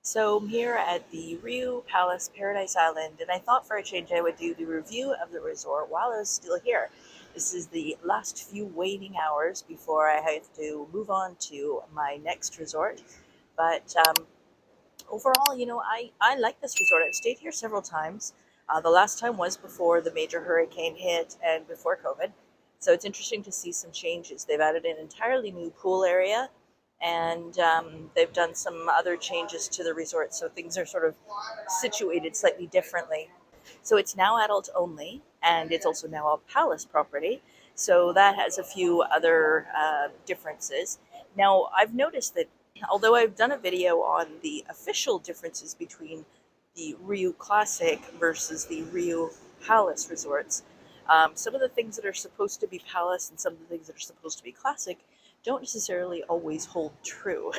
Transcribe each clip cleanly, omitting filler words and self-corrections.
So I'm here at the Riu Palace Paradise Island, and I thought for a change I would do the review of the resort while I was still here. This is the last few waiting hours before I have to move on to my next resort. But overall, I like this resort. I've stayed here several times. The last time was before the major hurricane hit and before COVID. So it's interesting to see some changes. They've added an entirely new pool area, and they've done some other changes to the resort, so things are sort of situated slightly differently. So it's now adult only, and it's also now a palace property, so that has a few other differences. Now, I've noticed that although I've done a video on the official differences between the Riu Classic versus the Riu Palace resorts, some of the things that are supposed to be palace and some of the things that are supposed to be classic don't necessarily always hold true.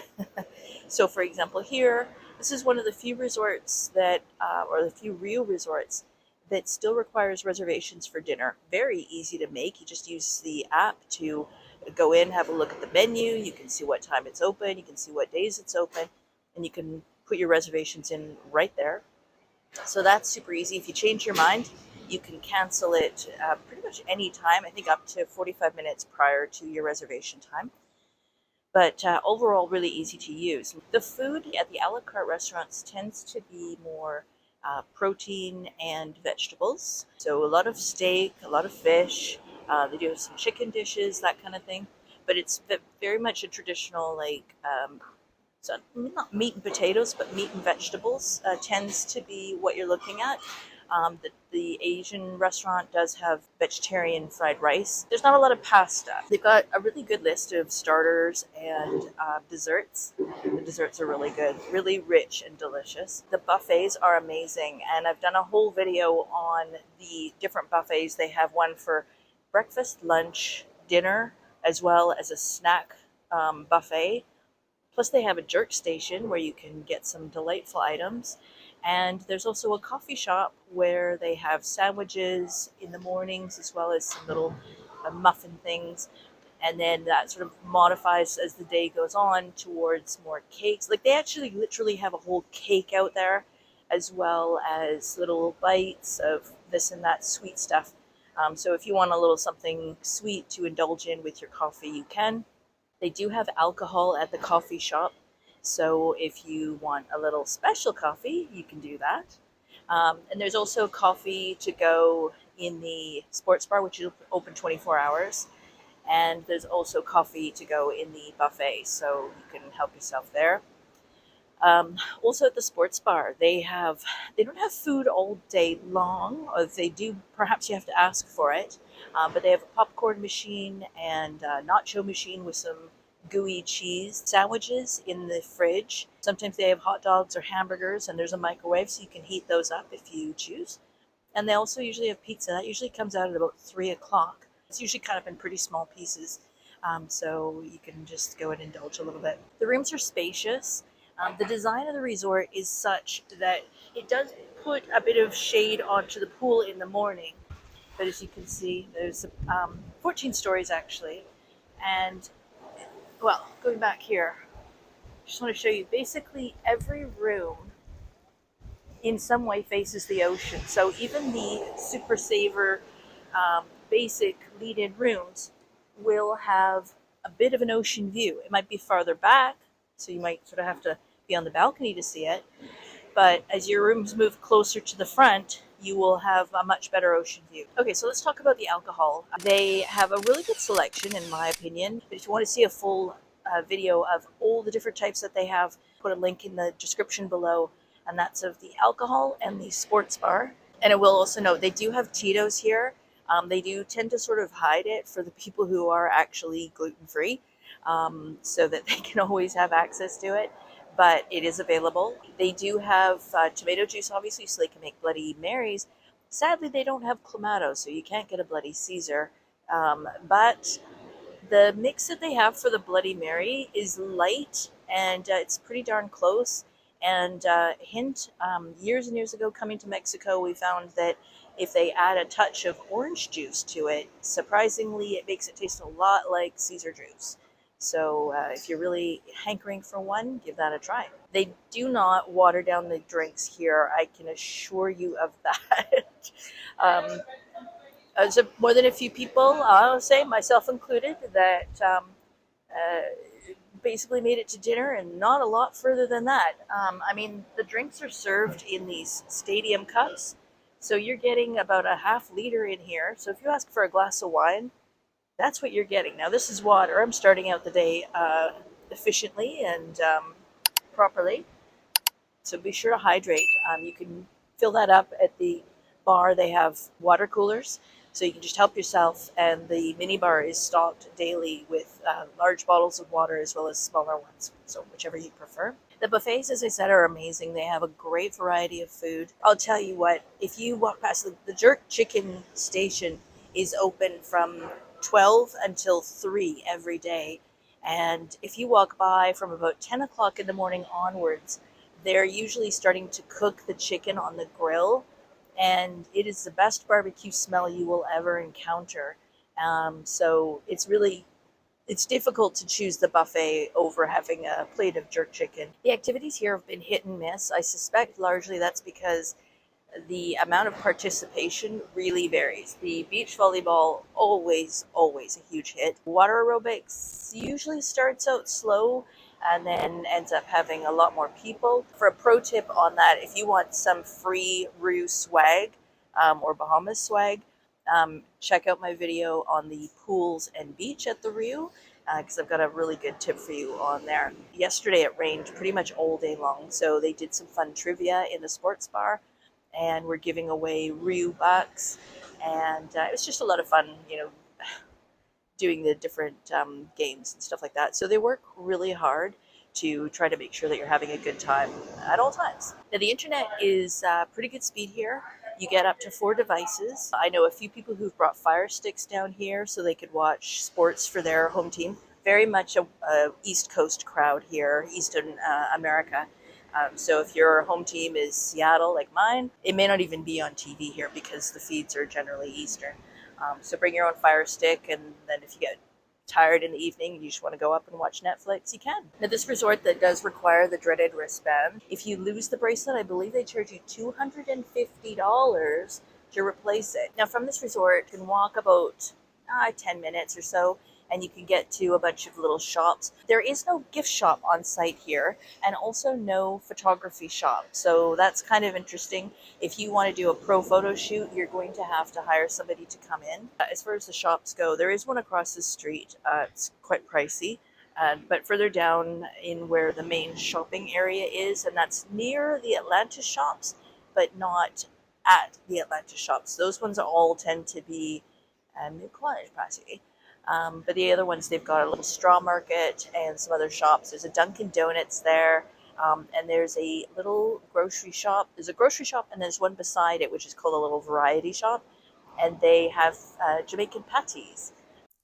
So for example here, this is one of the few resorts that, or the few Riu resorts that still requires reservations for dinner. Very easy to make. You just use the app to go in, have a look at the menu, you can see what time it's open, you can see what days it's open, and you can put your reservations in right there. So that's super easy. If you change your mind, you can cancel it pretty much any time, I think up to 45 minutes prior to your reservation time. But overall, really easy to use. The food at the a la carte restaurants tends to be more protein and vegetables. So a lot of steak, a lot of fish. They do have some chicken dishes, that kind of thing. But it's very much a traditional, so not meat and potatoes, but meat and vegetables tends to be what you're looking at. The Asian restaurant does have vegetarian fried rice. There's not a lot of pasta. They've got a really good list of starters and desserts. The desserts are really good, really rich and delicious. The buffets are amazing, and I've done a whole video on the different buffets. They have one for breakfast, lunch, dinner, as well as a snack buffet. Plus they have a jerk station where you can get some delightful items. And there's also a coffee shop where they have sandwiches in the mornings as well as some little muffin things. And then that sort of modifies as the day goes on towards more cakes. Like they actually literally have a whole cake out there, as well as little bites of this and that sweet stuff. So if you want a little something sweet to indulge in with your coffee, you can. They do have alcohol at the coffee shop. So if you want a little special coffee, you can do that. And there's also coffee to go in the sports bar, which is open 24 hours. And there's also coffee to go in the buffet, so you can help yourself there. Also at the sports bar, they don't have food all day long, or if they do, perhaps you have to ask for it. But they have a popcorn machine and a nacho machine with some gooey cheese sandwiches in the fridge. Sometimes they have hot dogs or hamburgers, and there's a microwave so you can heat those up if you choose. And they also usually have pizza. That usually comes out at about 3 o'clock. It's usually cut up in pretty small pieces, so you can just go and indulge a little bit. The rooms are spacious. The design of the resort is such that it does put a bit of shade onto the pool in the morning. But as you can see, there's 14 stories actually. And well, going back here, just want to show you basically every room in some way faces the ocean. So even the super saver basic lead-in rooms will have a bit of an ocean view. It might be farther back, so you might sort of have to be on the balcony to see it. But as your rooms move closer to the front, you will have a much better ocean view. Okay, so let's talk about the alcohol. They have a really good selection, in my opinion. But if you want to see a full video of all the different types that they have, put a link in the description below, and that's of the alcohol and the sports bar. And I will also note, they do have Tito's here. They do tend to sort of hide it for the people who are actually gluten-free, so that they can always have access to it. But it is available. They do have tomato juice, obviously, so they can make Bloody Marys. Sadly, they don't have Clamato, so you can't get a Bloody Caesar. But the mix that they have for the Bloody Mary is light, and it's pretty darn close. And hint, years and years ago, coming to Mexico, we found that if they add a touch of orange juice to it, surprisingly, it makes it taste a lot like Caesar juice. So if you're really hankering for one, give that a try. They do not water down the drinks here. I can assure you of that. um, so more than a few people, I'll say, myself included, that basically made it to dinner and not a lot further than that. I mean, the drinks are served in these stadium cups. So you're getting about a half liter in here. So if you ask for a glass of wine, that's what you're getting. Now, this is water. I'm starting out the day efficiently and properly. So be sure to hydrate. You can fill that up at the bar. They have water coolers, so you can just help yourself. And the mini bar is stocked daily with large bottles of water as well as smaller ones, so whichever you prefer. The buffets, as I said, are amazing. They have a great variety of food. I'll tell you what, if you walk past the jerk chicken station is open from 12 until 3 every day. And if you walk by from about 10 o'clock in the morning onwards, they're usually starting to cook the chicken on the grill, and it is the best barbecue smell you will ever encounter. So it's difficult to choose the buffet over having a plate of jerk chicken. The activities here have been hit and miss. I suspect largely that's because the amount of participation really varies. The beach volleyball, always a huge hit. Water aerobics usually starts out slow and then ends up having a lot more people. For a pro tip on that, if you want some free Riu swag or Bahamas swag, check out my video on the pools and beach at the Riu, because I've got a really good tip for you on there. Yesterday it rained pretty much all day long, so they did some fun trivia in the sports bar, and we're giving away Riu bucks, and it was just a lot of fun, doing the different games and stuff like that. So they work really hard to try to make sure that you're having a good time at all times. Now, the internet is pretty good speed here. You get up to 4 devices. I know a few people who've brought Fire Sticks down here so they could watch sports for their home team. Very much a East Coast crowd here, Eastern America. So if your home team is Seattle, like mine, it may not even be on TV here because the feeds are generally Eastern. So bring your own Fire Stick, and then if you get tired in the evening and you just want to go up and watch Netflix, you can. Now, this resort that does require the dreaded wristband, if you lose the bracelet, I believe they charge you $250 to replace it. Now, from this resort, you can walk about 10 minutes or so, and you can get to a bunch of little shops. There is no gift shop on site here, and also no photography shop. So that's kind of interesting. If you want to do a pro photo shoot, you're going to have to hire somebody to come in. As far as the shops go, there is one across the street. It's quite pricey. But further down in where the main shopping area is, and that's near the Atlantis shops, but not at the Atlantis shops. Those ones all tend to be pricey. But the other ones, they've got a little straw market and some other shops. There's a Dunkin' Donuts there, and there's a little grocery shop. There's a grocery shop, and there's one beside it, which is called a little variety shop, and they have Jamaican patties.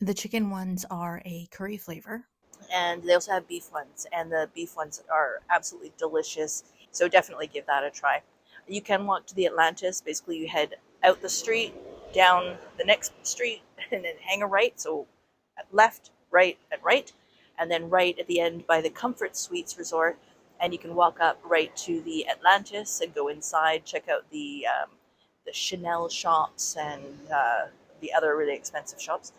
The chicken ones are a curry flavor. And they also have beef ones, and the beef ones are absolutely delicious, so definitely give that a try. You can walk to the Atlantis. Basically, you head out the street, down the next street, and then hang a right, so left, right, and right, and then right at the end by the Comfort Suites Resort, and you can walk up right to the Atlantis and go inside, check out the Chanel shops and the other really expensive shops,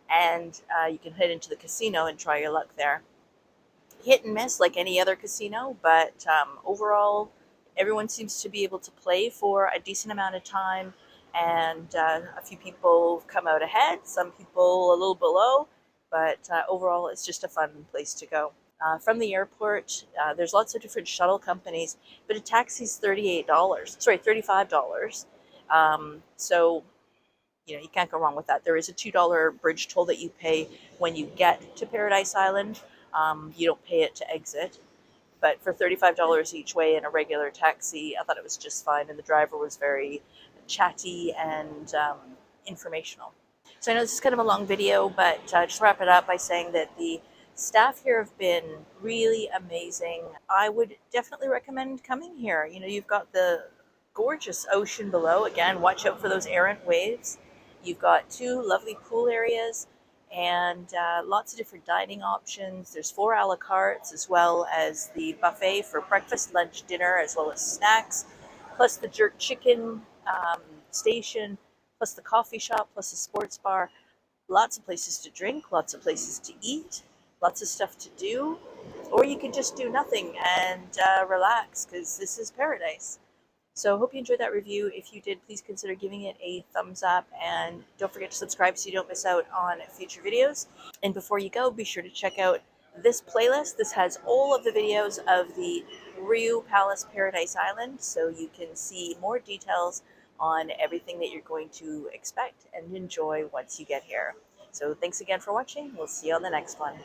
and you can head into the casino and try your luck there. Hit and miss like any other casino, but overall, everyone seems to be able to play for a decent amount of time, and a few people come out ahead, some people a little below, but overall it's just a fun place to go. From the airport, there's lots of different shuttle companies, but a taxi's $35. So you can't go wrong with that. There is a $2 bridge toll that you pay when you get to Paradise Island. You don't pay it to exit. But for $35 each way in a regular taxi, I thought it was just fine, and the driver was very chatty and informational. So I know this is kind of a long video, but just wrap it up by saying that the staff here have been really amazing. I would definitely recommend coming here. You've got the gorgeous ocean below. Again, watch out for those errant waves. You've got 2 lovely pool areas, and lots of different dining options. There's 4 a la cartes, as well as the buffet for breakfast, lunch, dinner, as well as snacks, plus the jerk chicken station, plus the coffee shop, plus the sports bar. Lots of places to drink, lots of places to eat, lots of stuff to do, or you can just do nothing and relax, because this is paradise. So I hope you enjoyed that review. If you did, please consider giving it a thumbs up, and don't forget to subscribe so you don't miss out on future videos. And before you go, be sure to check out this playlist. This has all of the videos of the Riu Palace Paradise Island, so you can see more details on everything that you're going to expect and enjoy once you get here. So thanks again for watching. We'll see you on the next one.